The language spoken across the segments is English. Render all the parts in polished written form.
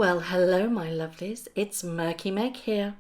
Well, hello my lovelies, it's Murky Meg here.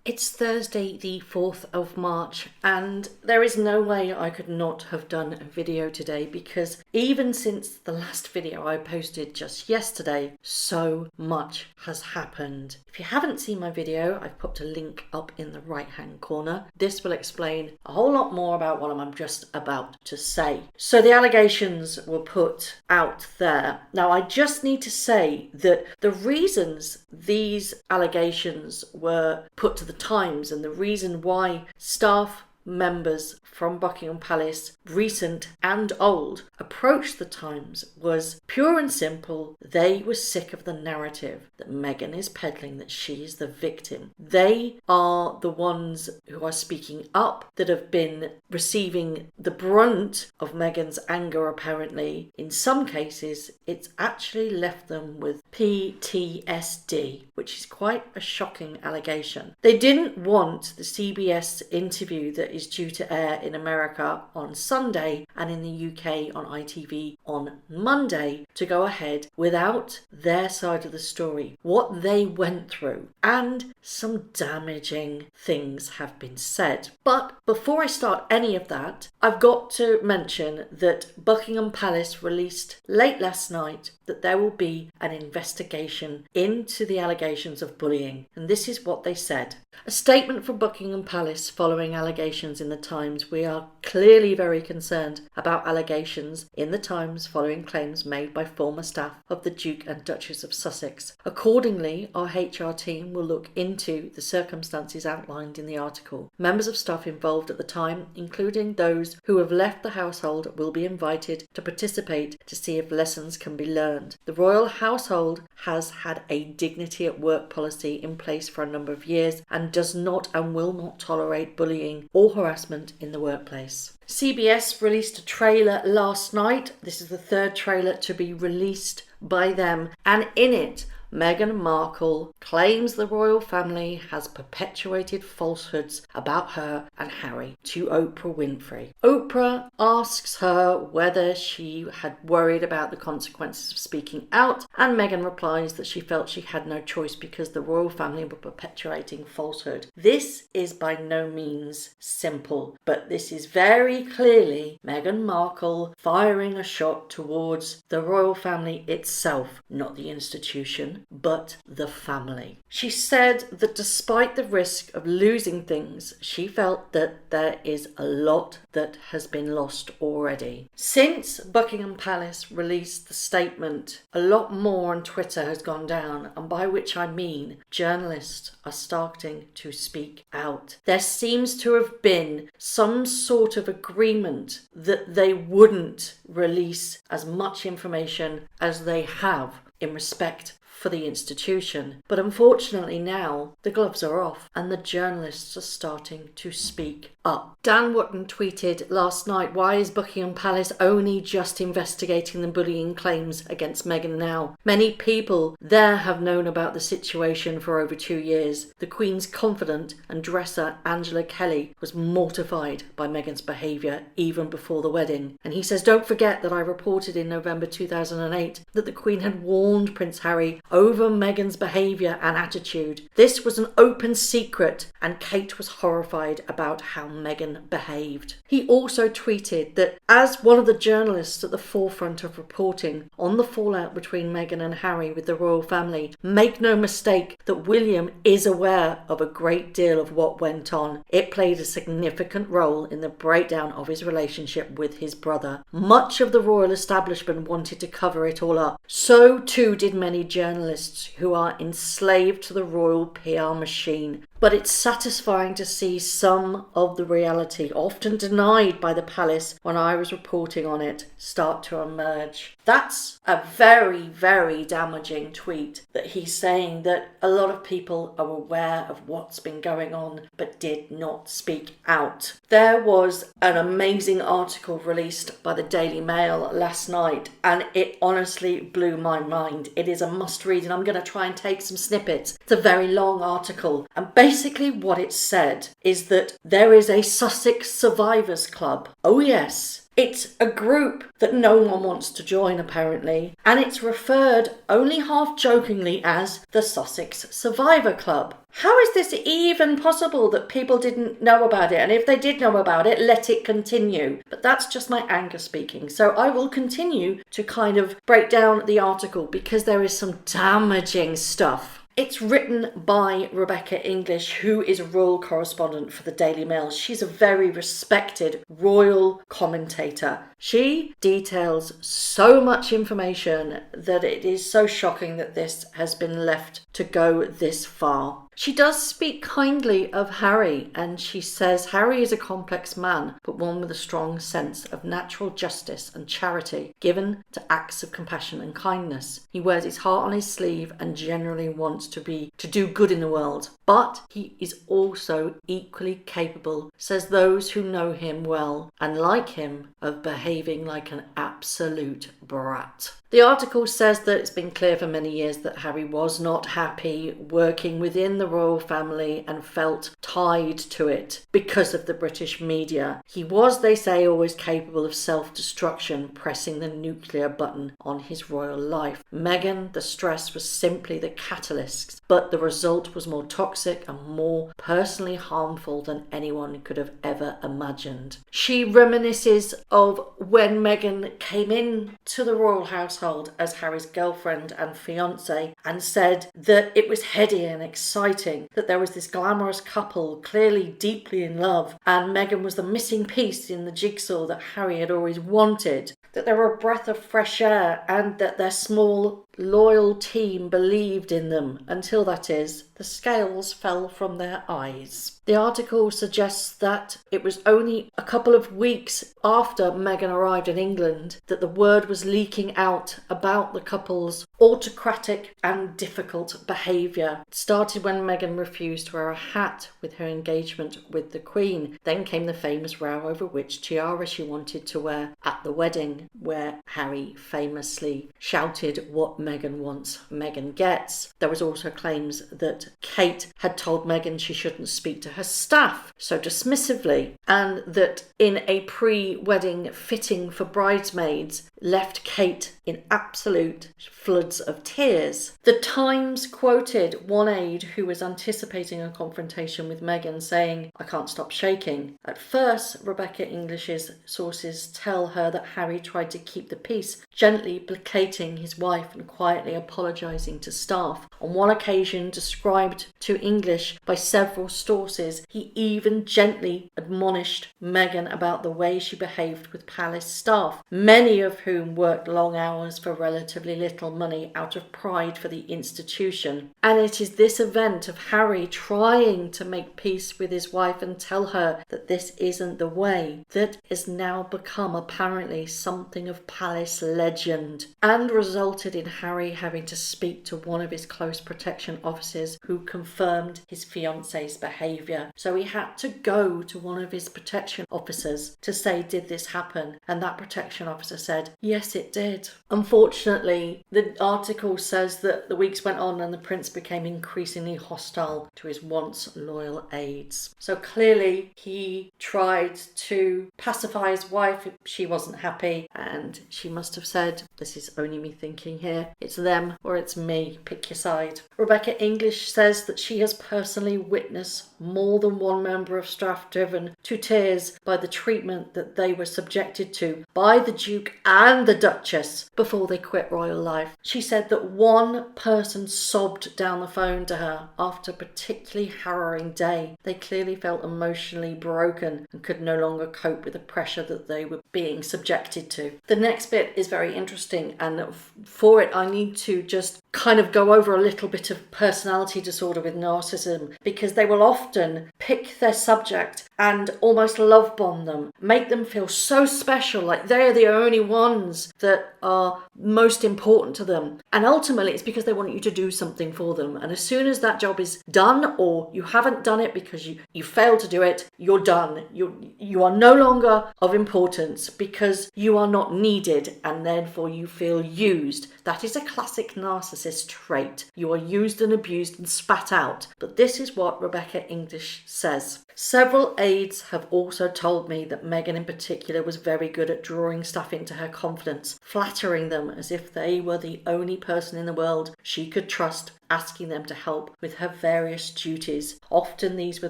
It's Thursday the 4th of March and there is no way I could not have done a video today because even since the last video I posted just yesterday, so much has happened. If you haven't seen my video, I've put a link up in the right hand corner. This will explain a whole lot more about what I'm just about to say. So the allegations were put out there. Now I just need to say that the reasons these allegations were put to the Times and the reason why staff members from Buckingham Palace, recent and old, approached the Times was pure and simple. They were sick of the narrative that Meghan is peddling, that she is the victim. They are the ones who are speaking up, that have been receiving the brunt of Meghan's anger apparently. In some cases, it's actually left them with PTSD, which is quite a shocking allegation. They didn't want the CBS interview that is due to air in America on Sunday and in the UK on ITV on Monday to go ahead without their side of the story, what they went through, and some damaging things have been said. But before I start any of that, I've got to mention that Buckingham Palace released late last night that there will be an investigation into the allegations of bullying, and this is what they said. A statement from Buckingham Palace following allegations in the Times. We are clearly very concerned about allegations in the Times following claims made by former staff of the Duke and Duchess of Sussex. Accordingly, our HR team will look into the circumstances outlined in the article. Members of staff involved at the time, including those who have left the household, will be invited to participate to see if lessons can be learned. The royal household has had a dignity at work policy in place for a number of years and does not and will not tolerate bullying or harassment in the workplace. CBS released a trailer last night. This is the third trailer to be released by them, and in it Meghan Markle claims the royal family has perpetuated falsehoods about her and Harry to Oprah Winfrey. Oprah asks her whether she had worried about the consequences of speaking out, and Meghan replies that she felt she had no choice because the royal family were perpetuating falsehood. This is by no means simple, but this is very clearly Meghan Markle firing a shot towards the royal family itself, not the institution, but the family. She said that despite the risk of losing things, she felt that there is a lot that has been lost already. Since Buckingham Palace released the statement, a lot more on Twitter has gone down, and by which I mean journalists are starting to speak out. There seems to have been some sort of agreement that they wouldn't release as much information as they have in respect for the institution. But unfortunately now the gloves are off and the journalists are starting to speak up. Dan Wootton tweeted last night, "Why is Buckingham Palace only just investigating the bullying claims against Meghan now? Many people there have known about the situation for over 2 years. The Queen's confidant and dresser Angela Kelly was mortified by Meghan's behaviour even before the wedding." And he says, "Don't forget that I reported in November 2008 that the Queen had warned Prince Harry over Meghan's behaviour and attitude. This was an open secret and Kate was horrified about how Meghan behaved." He also tweeted that as one of the journalists at the forefront of reporting on the fallout between Meghan and Harry with the royal family, make no mistake that William is aware of a great deal of what went on. It played a significant role in the breakdown of his relationship with his brother. Much of the royal establishment wanted to cover it all up. So too did many journalists who are enslaved to the royal PR machine. But it's satisfying to see some of the reality, often denied by the palace when I was reporting on it, start to emerge. That's a very, very damaging tweet, that he's saying that a lot of people are aware of what's been going on but did not speak out. There was an amazing article released by the Daily Mail last night and it honestly blew my mind. It is a must read and I'm going to try and take some snippets. It's a very long article and basically what it said is that there is a Sussex Survivors Club. Oh yes, It's a group that no one wants to join, apparently, and it's referred only half jokingly as the Sussex Survivor Club. How is this even possible that people didn't know about it? And if they did know about it, let it continue. But that's just my anger speaking. So I will continue to kind of break down the article because there is some damaging stuff. It's written by Rebecca English, who is a royal correspondent for the Daily Mail. She's a very respected royal commentator. She details so much information that it is so shocking that this has been left to go this far. She does speak kindly of Harry, and she says Harry is a complex man, but one with a strong sense of natural justice and charity, given to acts of compassion and kindness. He wears his heart on his sleeve and generally wants to do good in the world. But he is also equally capable, says those who know him well and like him, of behaving like an absolute brat. The article says that it's been clear for many years that Harry was not happy working within the royal family and felt tied to it because of the British media. He was, they say, always capable of self-destruction, pressing the nuclear button on his royal life. Meghan, the stress was simply the catalyst, but the result was more toxic and more personally harmful than anyone could have ever imagined. She reminisces of when Meghan came in to the royal household as Harry's girlfriend and fiancée and said that it was heady and exciting, that there was this glamorous couple clearly deeply in love, and Meghan was the missing piece in the jigsaw that Harry had always wanted, that they were a breath of fresh air, and that their small loyal team believed in them until, that is, the scales fell from their eyes. The article suggests that it was only a couple of weeks after Meghan arrived in England that the word was leaking out about the couple's autocratic and difficult behaviour. It started when Meghan refused to wear a hat with her engagement with the Queen. Then came the famous row over which tiara she wanted to wear at the wedding, where Harry famously shouted, "What Meghan wants, Meghan gets." There was also claims that Kate had told Meghan she shouldn't speak to her staff so dismissively, and that in a pre-wedding fitting for bridesmaids left Kate in absolute floods of tears. The Times quoted one aide who was anticipating a confrontation with Meghan saying, "I can't stop shaking." At first, Rebecca English's sources tell her that Harry tried to keep the peace, gently placating his wife and quietly apologising to staff. On one occasion, described to English by several sources, he even gently admonished Meghan about the way she behaved with palace staff, many of whom worked long hours for relatively little money out of pride for the institution. And it is this event of Harry trying to make peace with his wife and tell her that this isn't the way that has now become apparently something of palace legend, and resulted in Harry having to speak to one of his close protection officers who confirmed his fiancée's behaviour. So he had to go to one of his protection officers to say, did this happen? And that protection officer said, yes, it did. Unfortunately, the article says that the weeks went on and the prince became increasingly hostile to his once loyal aides. So clearly he tried to pacify his wife if she wasn't happy, and she must have said, this is only me thinking here, it's them or it's me, pick your side. Rebecca English says that she has personally witnessed more than one member of staff driven to tears by the treatment that they were subjected to by the Duke and the Duchess before they quit royal life. She said that one person sobbed down the phone to her after a particularly harrowing day. They clearly felt emotionally broken and could no longer cope with the pressure that they were being subjected to. The next bit is very interesting, and for it I need to just kind of go over a little bit of personality disorder with narcissism, because they will often pick their subject and almost love bomb them, make them feel so special, like they're the only ones that are most important to them. And ultimately it's because because they want you to do something for them. And as soon as that job is done, or you haven't done it because you failed to do it, you're done. You are no longer of importance because you are not needed, and therefore you feel used. That is a classic narcissist trait. You are used and abused and spat out. But this is what Rebecca English says. Several aides have also told me that Meghan in particular was very good at drawing staff into her confidence, flattering them as if they were the only person in the world she could trust, asking them to help with her various duties. Often these were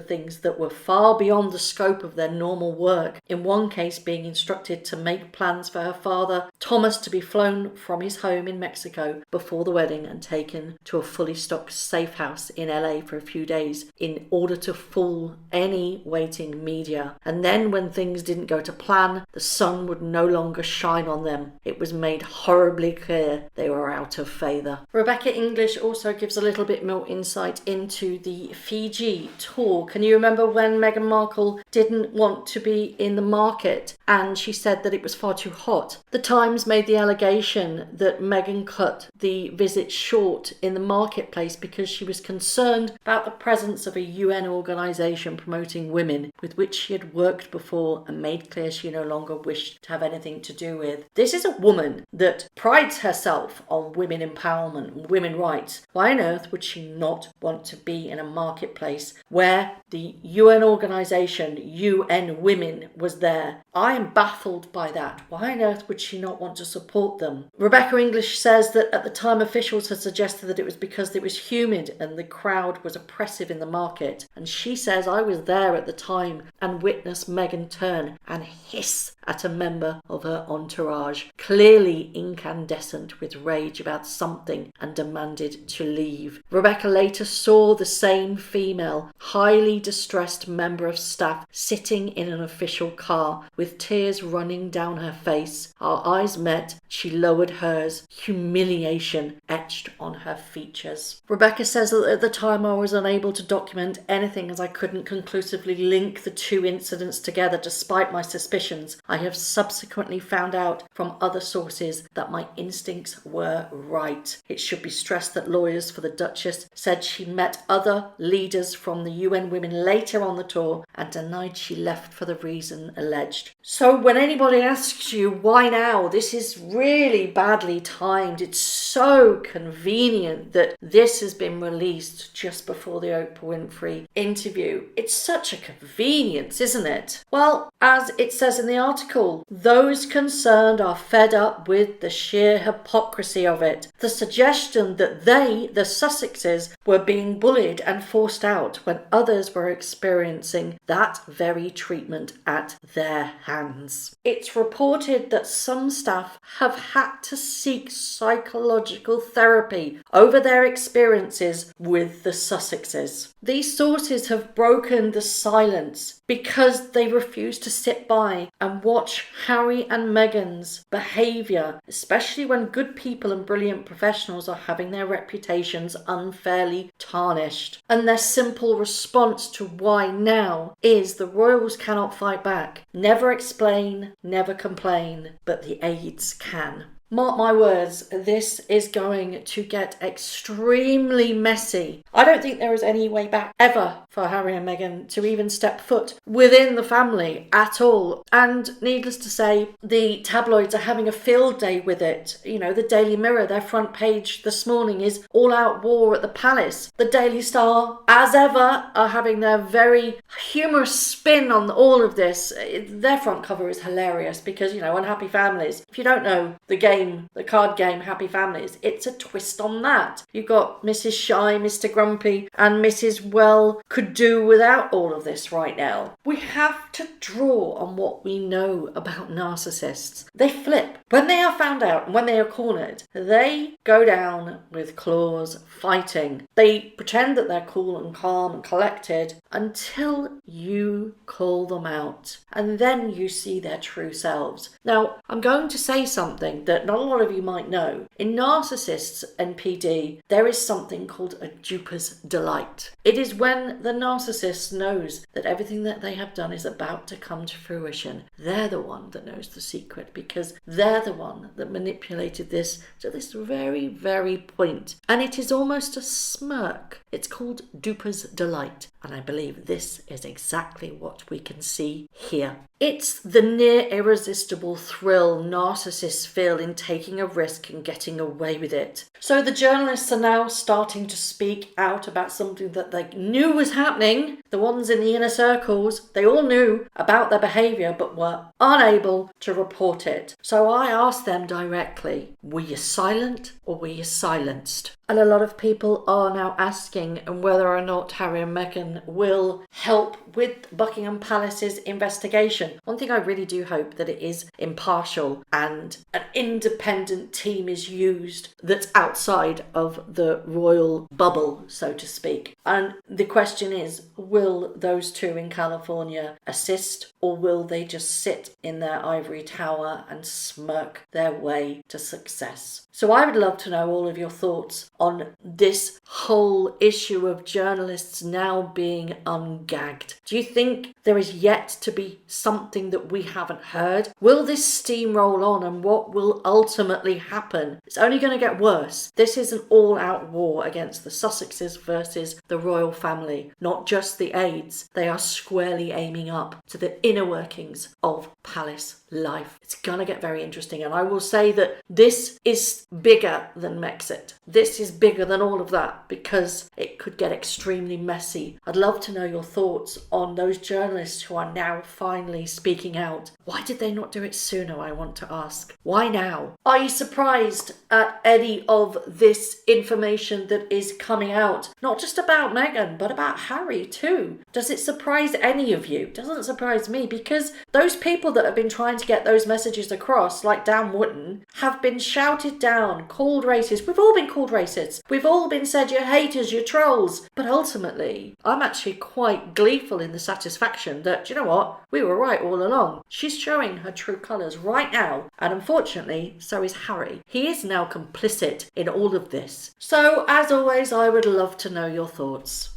things that were far beyond the scope of their normal work. In one case, being instructed to make plans for her father, Thomas, to be flown from his home in Mexico before the wedding and taken to a fully stocked safe house in LA for a few days in order to fool any waiting media. And then when things didn't go to plan, the sun would no longer shine on them. It was made horribly clear they were out of favour. Rebecca English also gives a little bit more insight into the Fiji tour. Can you remember when Meghan Markle didn't want to be in the market and she said that it was far too hot? The Times made the allegation that Meghan cut the visit short in the marketplace because she was concerned about the presence of a UN organisation promoting women with which she had worked before and made clear she no longer wished to have anything to do with. This is a woman that prides herself on women empowerment and women rights. Why on earth would she not want to be in a marketplace where the UN organisation, UN Women, was there? I am baffled by that. Why on earth would she not want to support them? Rebecca English says that at the time officials had suggested that it was because it was humid and the crowd was oppressive in the market. And she says, I was there at the time and witnessed Meghan turn and hiss at a member of her entourage, clearly incandescent with rage about something, and demanded to leave. Rebecca later saw the same female, highly distressed member of staff sitting in an official car with tears running down her face. Our eyes met. She lowered hers, humiliation etched on her features. Rebecca says that at the time I was unable to document anything as I couldn't conclusively link the two incidents together despite my suspicions. I have subsequently found out from other sources that my instincts were right. It should be stressed that lawyers for the Duchess said she met other leaders from the UN Women later on the tour and denied she left for the reason alleged. So when anybody asks you why now, this is really badly timed. It's so convenient that this has been released just before the Oprah Winfrey interview. It's such a convenience, isn't it? Well, as it says in the article, those concerned are fed up with the sheer hypocrisy of it. The suggestion that they, the Sussexes, were being bullied and forced out when others were experiencing that very treatment at their hands. It's reported that some staff have had to seek psychological therapy over their experiences with the Sussexes. These sources have broken the silence because they refuse to sit by and watch Harry and Meghan's behaviour, especially when good people and brilliant professionals are having their reputations unfairly tarnished. And their simple response to why now is the royals cannot fight back. Never explain, never complain, but the aides can. Mark my words, this is going to get extremely messy. I don't think there is any way back ever for Harry and Meghan to even step foot within the family at all. And needless to say, the tabloids are having a field day with it. You know, the Daily Mirror, their front page this morning is all out war at the palace. The Daily Star, as ever, are having their very humorous spin on all of this. Their front cover is hilarious because, you know, unhappy families. If you don't know the card game Happy Families, it's a twist on that. You've got Mrs. Shy, Mr. Grumpy, and Mrs. Well could do without all of this right now. We have to draw on what we know about narcissists. They flip. When they are found out and when they are cornered, they go down with claws fighting. They pretend that they're cool and calm and collected until you call them out. And then you see their true selves. Now, I'm going to say something that that not a lot of you might know, in narcissists and PD, there is something called a duper's delight. It is when the narcissist knows that everything that they have done is about to come to fruition. They're the one that knows the secret, because they're the one that manipulated this to this very, very point. And it is almost a smirk. It's called duper's delight. And I believe this is exactly what we can see here. It's the near irresistible thrill narcissists feel in taking a risk and getting away with it. So the journalists are now starting to speak out about something that they knew was happening. The ones in the inner circles, they all knew about their behaviour but were unable to report it. So I asked them directly, were you silent or were you silenced? And a lot of people are now asking whether or not Harry and Meghan will help with Buckingham Palace's investigation. One thing I really do hope that it is impartial and an independent team is used that's outside of the royal bubble, so to speak. And the question is, will those two in California assist, or will they just sit in their ivory tower and smirk their way to success? So I would love to know all of your thoughts on this whole issue of journalists now being ungagged. Do you think there is yet to be something that we haven't heard? Will this steamroll on, and what will ultimately happen? It's only going to get worse. This is an all-out war against the Sussexes versus the royal family, not just the aides. They are squarely aiming up to the inner workings of palace life. It's going to get very interesting, and I will say that this is bigger than Mexit. This is bigger than all of that, because it could get extremely messy. I'd love to know your thoughts on those journalists who are now finally speaking out. Why did they not do it sooner, I want to ask? Why now? Are you surprised at any of this information that is coming out? Not just about Meghan, but about Harry too. Does it surprise any of you? It doesn't surprise me, because those people that have been trying to get those messages across, like Dan Wootton, have been shouted down, called racist. We've all been called racist. We've all been said you're haters, you're trolls. But ultimately, I'm actually quite gleeful in the satisfaction that, you know what, we were right all along. She's showing her true colours right now, and unfortunately, so is Harry. He is now complicit in all of this. So, as always, I would love to know your thoughts.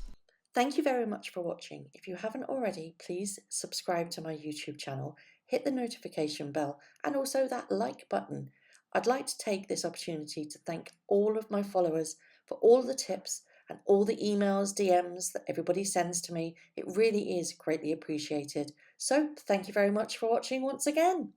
Thank you very much for watching. If you haven't already, please subscribe to my YouTube channel, hit the notification bell, and also that like button. I'd like to take this opportunity to thank all of my followers for all the tips and all the emails, DMs that everybody sends to me. It really is greatly appreciated. So thank you very much for watching once again.